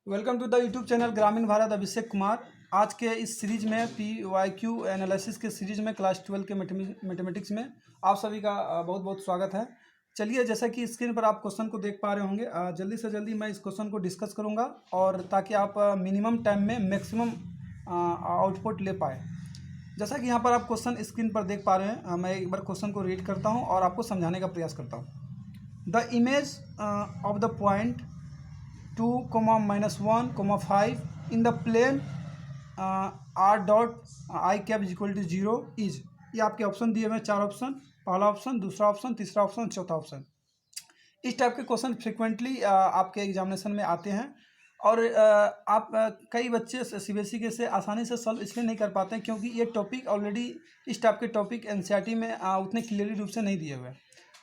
Welcome to the YouTube channel Gramin Bharat. Abhishek Kumar. आज के इस सीरीज में PYQ एनालिसिस के सीरीज में क्लास 12 के मैथमेटिक्स में आप सभी का बहुत बहुत स्वागत है। चलिए, जैसा कि स्क्रीन पर आप क्वेश्चन को देख पा रहे होंगे, जल्दी से जल्दी मैं इस क्वेश्चन को डिस्कस करूंगा और ताकि आप मिनिमम टाइम में मैक्सिमम आउटपुट ले पाए। जैसा कि यहाँ पर आप क्वेश्चन स्क्रीन पर देख पा रहे हैं, मैं एक बार क्वेश्चन को रीड करता हूँ और आपको समझाने का प्रयास करता हूँ। The image of the point 2, -1, 5 in the plane r dot I cap is equal to 0 is। ये आपके ऑप्शन दिए हुए हैं, 4 ऑप्शन। पहला ऑप्शन, दूसरा ऑप्शन, तीसरा ऑप्शन, चौथा ऑप्शन। इस टाइप के क्वेश्चन फ्रिक्वेंटली आपके एग्जामिनेशन में आते हैं और आप कई बच्चे CBSE के से आसानी से सॉल्व इसलिए नहीं कर पाते हैं क्योंकि ये टॉपिक ऑलरेडी, इस टाइप के टॉपिक NCERT में उतने क्लियरली रूप से नहीं दिए हुए।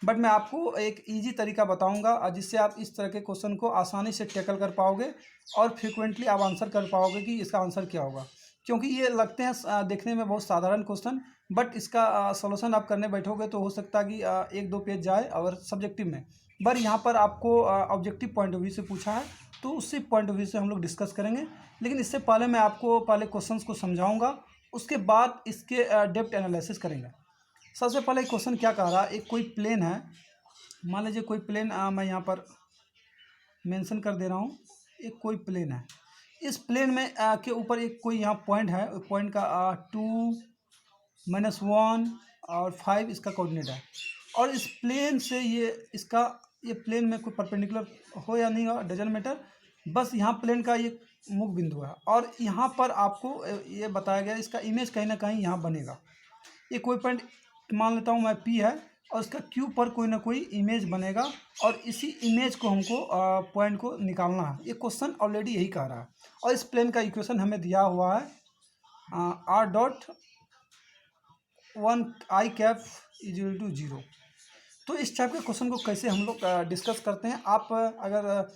बट मैं आपको एक इजी तरीका बताऊंगा जिससे आप इस तरह के क्वेश्चन को आसानी से टैकल कर पाओगे और फ्रिक्वेंटली आप आंसर कर पाओगे कि इसका आंसर क्या होगा। क्योंकि ये लगते हैं देखने में बहुत साधारण क्वेश्चन, बट इसका सॉल्यूशन आप करने बैठोगे तो हो सकता है कि 1-2 पेज जाए और सब्जेक्टिव में। पर यहाँ पर आपको ऑब्जेक्टिव पॉइंट ऑफ व्यू से पूछा है तो उसी पॉइंट ऑफ व्यू से हम लोग डिस्कस करेंगे। लेकिन इससे पहले मैं आपको पहले क्वेश्चन को समझाऊँगा, उसके बाद इसके डेप्थ एनालिसिस करेंगे। सबसे पहले क्वेश्चन क्या कह रहा है, एक कोई प्लेन है, मान लीजिए कोई प्लेन, मैं यहाँ पर मेंशन कर दे रहा हूँ। एक कोई प्लेन है, इस प्लेन में के ऊपर एक कोई यहाँ पॉइंट है, पॉइंट का 2, -1 और 5 इसका कोऑर्डिनेट है। और इस प्लेन से ये प्लेन में कोई परपेंडिकुलर हो या नहीं हो, डजंट मैटर, बस यहाँ प्लेन का ये मुख्य बिंदु है और यहाँ पर आपको ये बताया गया इसका इमेज कहीं ना कहीं यहाँ बनेगा। ये कोई पॉइंट मान लेता हूँ मैं P है और इसका Q पर कोई ना कोई इमेज बनेगा और इसी इमेज को हमको पॉइंट को निकालना है। ये क्वेश्चन ऑलरेडी यही कह रहा है और इस प्लेन का इक्वेशन हमें दिया हुआ है r dot 1 I cap is equal to 0। तो इस टाइप के क्वेश्चन को कैसे हम लोग डिस्कस करते हैं, आप अगर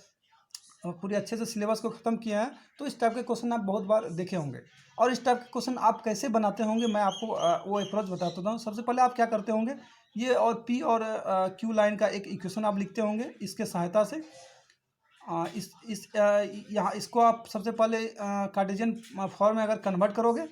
पूरे अच्छे से सिलेबस को ख़त्म किया है तो इस टाइप के क्वेश्चन आप बहुत बार देखे होंगे। और इस टाइप के क्वेश्चन आप कैसे बनाते होंगे मैं आपको वो अप्रोच बताता हूँ। सबसे पहले आप क्या करते होंगे, ये और P और Q लाइन का एक इक्वेशन आप लिखते होंगे इसके सहायता से। यहाँ इसको आप सबसे पहले कार्टेशियन फॉर्म में अगर कन्वर्ट करोगे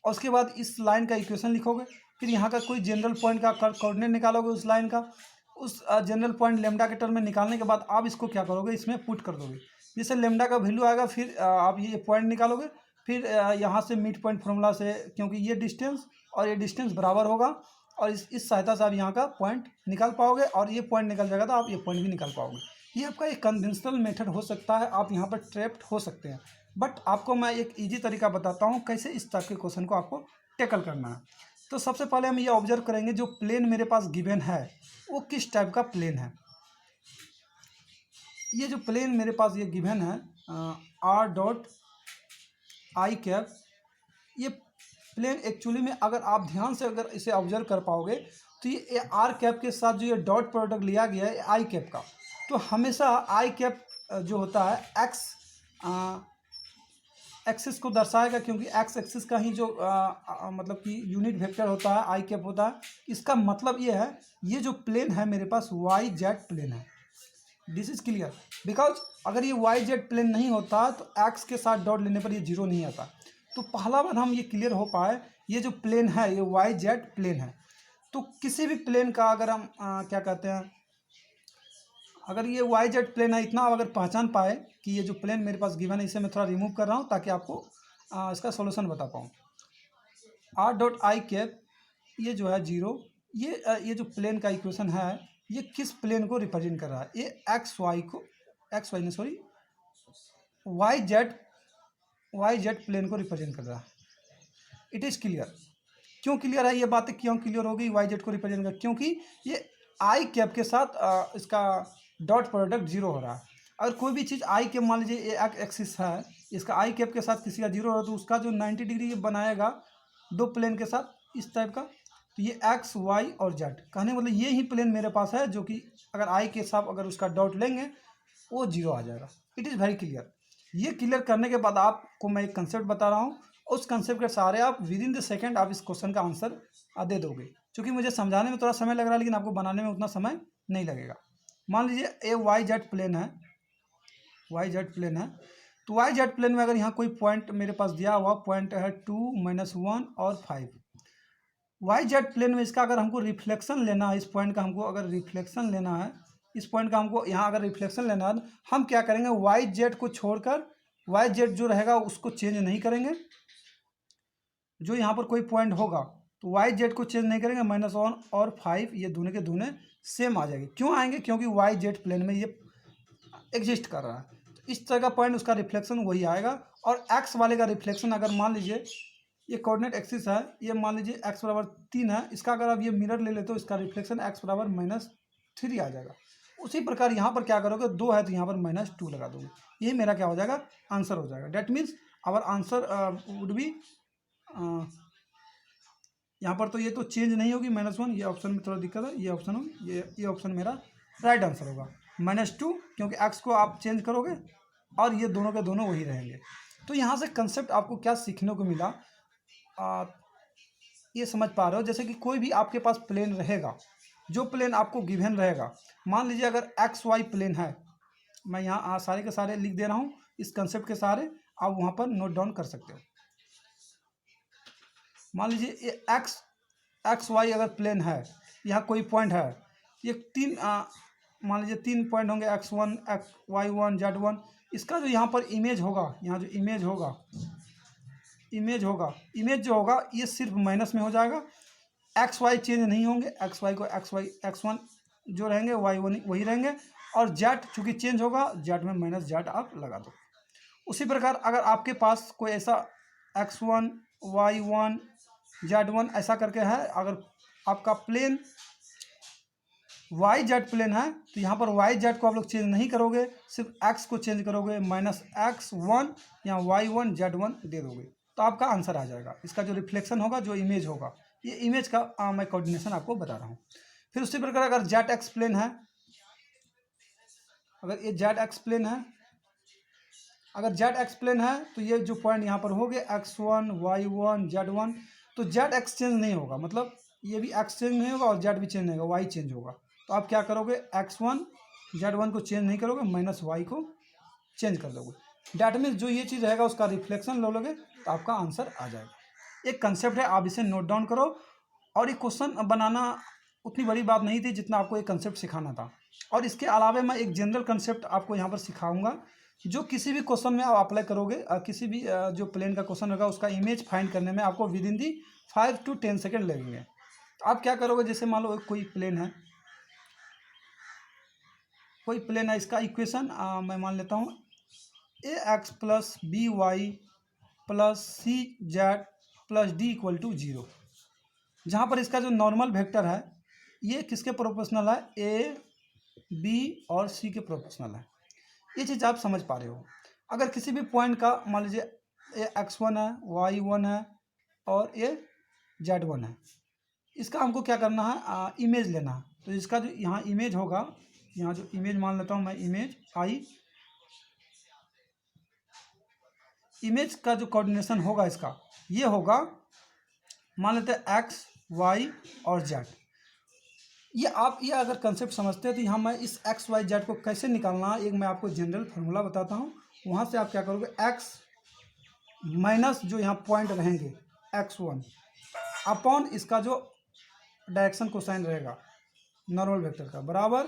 और उसके बाद इस लाइन का इक्वेशन लिखोगे, फिर यहाँ का कोई जनरल पॉइंट का कोऑर्डिनेट निकालोगे उस लाइन का, उस जनरल पॉइंट लेमडा के टर्म में निकालने के बाद आप इसको क्या करोगे, इसमें पुट कर दोगे। जैसे लेमडा का वैल्यू आएगा, फिर आप ये पॉइंट निकालोगे, फिर यहाँ से मिड पॉइंट फॉर्मूला से, क्योंकि ये डिस्टेंस और ये डिस्टेंस बराबर होगा और इस सहायता से आप यहाँ का पॉइंट निकाल पाओगे और ये पॉइंट निकल जाएगा तो आप ये पॉइंट भी निकाल पाओगे। ये आपका एक कन्वेंशनल मेथड हो सकता है, आप यहाँ पर ट्रैप्ड हो सकते हैं, बट आपको मैं एक ईजी तरीका बताता हूँ कैसे इस टाइप के क्वेश्चन को आपको टैकल करना है। तो सबसे पहले हम ये ऑब्जर्व करेंगे जो प्लेन मेरे पास गिवन है वो किस टाइप का प्लेन है। ये जो प्लेन मेरे पास ये गिवन है r डॉट I कैप, ये प्लेन एक्चुअली में अगर आप ध्यान से अगर इसे ऑब्जर्व कर पाओगे तो ये r कैप के साथ जो ये डॉट प्रोडक्ट लिया गया है I कैप का, तो हमेशा I कैप जो होता है x एक्सिस को दर्शाएगा, क्योंकि x एक्सिस का ही जो मतलब कि यूनिट वेक्टर होता है I कैप होता है। इसका मतलब ये है, ये जो प्लेन है मेरे पास YZ प्लेन है। दिस इज क्लियर, बिकॉज अगर ये YZ प्लेन नहीं होता तो x के साथ डॉट लेने पर ये 0 नहीं आता। तो पहला बार हम ये क्लियर हो पाए, ये जो प्लेन है ये YZ प्लेन है। तो किसी भी प्लेन का अगर हम क्या कहते हैं, अगर ये YZ प्लेन है, इतना अगर पहचान पाए कि ये जो प्लेन मेरे पास गिवन है, इसे मैं थोड़ा रिमूव कर रहा हूँ ताकि आपको इसका सॉल्यूशन बता पाऊँ। r डॉट I कैप ये जो है 0, ये जो प्लेन का इक्वेशन है ये किस प्लेन को रिप्रेजेंट कर रहा है, ये YZ प्लेन को रिप्रेजेंट कर रहा है। It is clear. क्यों क्लियर है, ये बातें क्यों क्लियर होगी YZ को रिप्रेजेंट कर, क्योंकि ये I कैप के साथ इसका डॉट प्रोडक्ट 0 हो रहा है। अगर कोई भी चीज़ I कैप, मान लीजिए ये एक्स एक्सिस है, इसका I कैप के साथ किसी का 0 हो रहा है तो उसका जो 90 डिग्री बनाएगा दो प्लेन के साथ इस टाइप का, तो ये x, y और z, कहने मतलब ये ही प्लेन मेरे पास है जो कि अगर I के साथ अगर उसका डॉट लेंगे वो 0 आ जाएगा। It is very clear. ये क्लियर करने के बाद आपको मैं एक कंसेप्ट बता रहा हूँ, उस कंसेप्ट के सहारे आप विद इन द सेकेंड आप इस क्वेश्चन का आंसर दे दोगे। क्योंकि मुझे समझाने में थोड़ा समय लग रहा है लेकिन आपको बनाने में उतना समय नहीं लगेगा। मान लीजिए ये YZ प्लेन है, तो वाई जेड प्लेन में अगर यहाँ कोई पॉइंट मेरे पास दिया हुआ पॉइंट है 2, -1 और 5, वाई जेड प्लेन में इसका अगर हमको रिफ्लेक्शन लेना है, इस पॉइंट का हमको अगर रिफ्लेक्शन लेना है, इस पॉइंट का हमको यहाँ अगर रिफ्लेक्शन लेना है, हम क्या करेंगे, वाई जेड को छोड़कर वाई जेड जो रहेगा उसको चेंज नहीं करेंगे। जो यहाँ पर कोई पॉइंट होगा तो वाई जेड को चेंज नहीं करेंगे, -1 और 5 ये दोनों के दोनों सेम आ जाएंगे। क्यों आएंगे? क्योंकि वाई जेड प्लेन में ये एग्जिस्ट कर रहा है। तो इस तरह का पॉइंट उसका रिफ्लेक्शन वही आएगा। और एक्स वाले का रिफ्लेक्शन अगर मान लीजिए ये कोऑर्डिनेट एक्सिस है, ये मान लीजिए x बराबर 3 है, इसका अगर आप ये मिरर ले लेते हो इसका रिफ्लेक्शन x बराबर -3 आ जाएगा। उसी प्रकार यहाँ पर क्या करोगे, 2 है तो यहाँ पर -2 लगा दोगे, यही मेरा क्या हो जाएगा, आंसर हो जाएगा। That means our answer would be, यहाँ पर तो ये तो चेंज नहीं होगी -1, ये ऑप्शन में थोड़ा दिक्कत है, ये ऑप्शन हो, ये ऑप्शन मेरा राइट आंसर होगा। -2 क्योंकि x को आप चेंज करोगे और ये दोनों के दोनों वही रहेंगे। तो यहाँ से कंसेप्ट आपको क्या सीखने को मिला, ये समझ पा रहे हो। जैसे कि कोई भी आपके पास प्लेन रहेगा, जो प्लेन आपको गिवन रहेगा, मान लीजिए अगर XY प्लेन है, मैं यहाँ सारे के सारे लिख दे रहा हूँ, इस कंसेप्ट के सारे आप वहाँ पर नोट डाउन कर सकते हो। मान लीजिए ये XY अगर प्लेन है, यहाँ कोई पॉइंट है, ये मान लीजिए 3 पॉइंट होंगे, X1 Y1 Z1। इसका जो यहाँ पर इमेज होगा, यहाँ जो इमेज जो होगा ये सिर्फ माइनस में हो जाएगा। XY चेंज नहीं होंगे, XY को X1 जो रहेंगे Y1 वही रहेंगे, और Z चूँकि चेंज होगा, Z में -Z आप लगा दो। उसी प्रकार अगर आपके पास कोई ऐसा X1 Y1 Z1 ऐसा करके है, अगर आपका प्लेन YZ प्लेन है तो यहाँ पर YZ को आप लोग चेंज नहीं करोगे, सिर्फ X को चेंज करोगे, -X1 या Y1 Z1 दे दोगे तो आपका आंसर आ जाएगा। इसका जो रिफ्लेक्शन होगा, जो इमेज होगा, ये इमेज का मैं कोऑर्डिनेशन आपको बता रहा हूँ। फिर उसी प्रकार अगर ZX प्लेन है, अगर ये ZX प्लेन है, अगर ZX प्लेन है तो ये जो पॉइंट यहाँ पर हो गए X1 Y1 Z1, तो ZX चेंज नहीं होगा, मतलब ये भी X चेंज नहीं होगा और Z भी चेंज नहीं होगा, Y चेंज होगा। तो आप क्या करोगे, X1 Z1 को चेंज नहीं करोगे, -Y को चेंज कर दोगे। डैट मीन्स जो ये चीज़ रहेगा उसका रिफ्लेक्शन लो लोगे तो आपका आंसर आ जाएगा। एक कंसेप्ट है, आप इसे नोट डाउन करो। और ये क्वेश्चन बनाना उतनी बड़ी बात नहीं थी जितना आपको एक कंसेप्ट सिखाना था। और इसके अलावा मैं एक जनरल कंसेप्ट आपको यहाँ पर सिखाऊंगा, जो किसी भी क्वेश्चन में आप अप्लाई करोगे, किसी भी जो प्लेन का क्वेश्चन होगा उसका इमेज फाइंड करने में आपको with in the 5 to 10 second लगेंगे। तो आप क्या करोगे, जैसे मान लो कोई प्लेन है, इसका इक्वेशन मैं मान लेता हूँ AX + BY + CZ + D = 0, जहाँ पर इसका जो नॉर्मल वेक्टर है ये किसके प्रोपोर्शनल है, A, B और C के प्रोपोर्शनल है। ये चीज़ आप समझ पा रहे हो। अगर किसी भी पॉइंट का मान लीजिए ये X1 है, Y1 है और ये Z1 है, इसका हमको क्या करना है, इमेज लेना है। तो इसका जो यहाँ इमेज होगा, यहाँ जो इमेज मान लेता हूँ मैं, इमेज का जो कोऑर्डिनेशन होगा इसका ये होगा, मान लेते हैं X, Y और Z। ये अगर कंसेप्ट समझते हैं तो यहाँ मैं इस X, Y, Z को कैसे निकालना है, एक मैं आपको जनरल फार्मूला बताता हूँ। वहाँ से आप क्या करोगे, X माइनस जो यहाँ पॉइंट रहेंगे X1 अपॉन इसका जो डायरेक्शन कोसाइन रहेगा नॉर्मल वेक्टर का, बराबर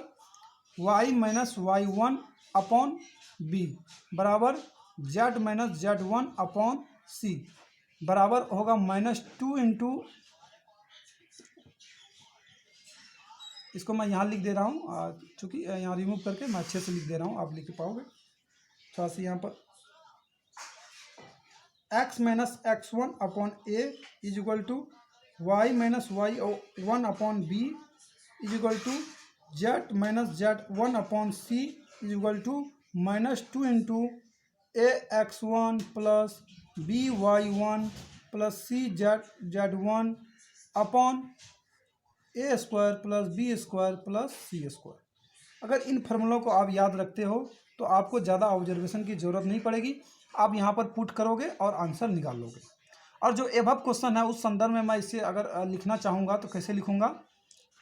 Y - Y1 अपॉन B बराबर Z - Z1 अपॉन C बराबर होगा -2 इंटू, इसको मैं यहाँ लिख दे रहा हूँ, चूँकि यहाँ रिमूव करके मैं अच्छे से लिख दे रहा हूँ, आप लिख पाओगे थोड़ा सा। यहाँ पर X - X1 upon A = Y - Y1 upon B = Z - Z1 upon C = -2 into AX1 + BY1 + CZ1 upon A² + B² + C²। अगर इन फार्मूलों को आप याद रखते हो तो आपको ज़्यादा ऑब्जर्वेशन की ज़रूरत नहीं पड़ेगी, आप यहाँ पर पुट करोगे और आंसर निकाल लोगे। और जो एबव क्वेश्चन है उस संदर्भ में मैं इसे अगर लिखना चाहूँगा तो कैसे लिखूँगा,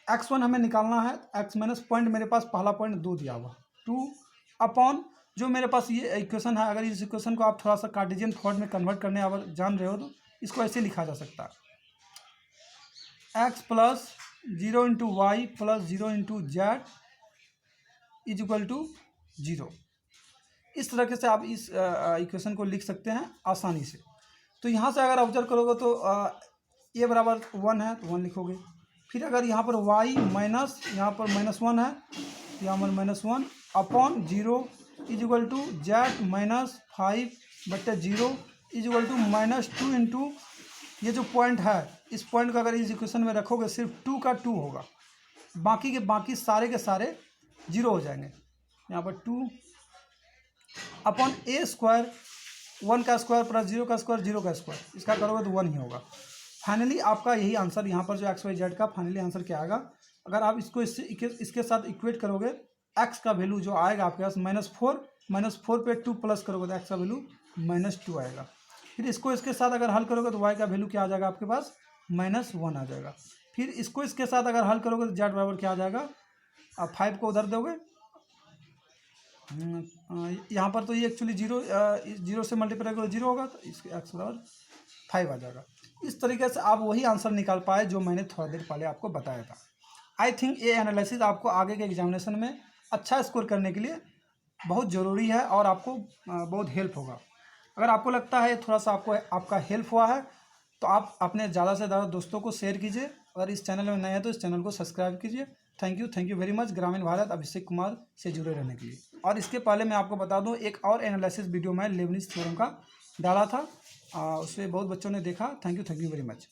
X1 हमें निकालना है, X- पॉइंट मेरे पास पहला पॉइंट 2 दिया हुआ, 2 अपॉन जो मेरे पास ये इक्वेशन है, अगर इस इक्वेशन को आप थोड़ा सा कार्टेशियन फॉर्म में कन्वर्ट करने अगर जान रहे हो तो इसको ऐसे लिखा जा सकता है, x plus 0 into Y plus 0 into Z is equal to 0। इस तरीके से आप इस इक्वेशन को लिख सकते हैं आसानी से। तो यहाँ से अगर ऑब्जर्व करोगे तो ए बराबर 1 है तो 1 लिखोगे। फिर अगर यहाँ पर y माइनस यहाँ पर -1 है, यहाँ पर -1 upon 0 is equal to Z minus 5/0 is equal to -2 into ये जो पॉइंट है, इस पॉइंट को अगर इस इक्वेशन में रखोगे सिर्फ 2 का 2 होगा, बाकी के बाकी सारे के सारे 0 हो जाएंगे। यहाँ पर 2 अपॉन ए स्क्वायर, 1 का स्क्वायर प्लस 0 का स्क्वायर 0 का स्क्वायर, इसका करोगे तो 1 ही होगा। फाइनली आपका यही आंसर यहाँ पर जो एक्स वाई जेड का फाइनली आंसर क्या आएगा, अगर आप इसको इसके साथ इक्वेट करोगे, एक्स का वैल्यू जो आएगा आपके पास -4 पे 2 प्लस करोगे तो एक्स का वैल्यू -2 आएगा। फिर इसको इसके साथ अगर हल करोगे तो वाई का वैल्यू क्या आ जाएगा आपके पास, -1 आ जाएगा। फिर इसको इसके साथ अगर हल करोगे तो जेड बराबर क्या आ जाएगा, आप 5 को उधर दोगे, यहाँ पर तो ये एक्चुअली 0 से मल्टीप्लाई करो 0 होगा, तो इसके एक्स बराबर 5 आ जाएगा। इस तरीके से आप वही आंसर निकाल पाए जो मैंने थोड़ा देर पहले आपको बताया था। आई थिंक ये एनालिसिस आपको आगे के एग्जामिनेशन में अच्छा स्कोर करने के लिए बहुत ज़रूरी है और आपको बहुत हेल्प होगा। अगर आपको लगता है थोड़ा सा आपका हेल्प हुआ है तो आप अपने ज़्यादा से ज़्यादा दोस्तों को शेयर कीजिए। अगर इस चैनल में नए हैं तो इस चैनल को सब्सक्राइब कीजिए। थैंक यू वेरी मच ग्रामीण भारत अभिषेक कुमार से जुड़े रहने के लिए। और इसके पहले मैं आपको बता दूं, एक और एनालिसिस वीडियो मैं लेबनिज़ थ्योरम का डाला था, उससे बहुत बच्चों ने देखा। Thank you very much.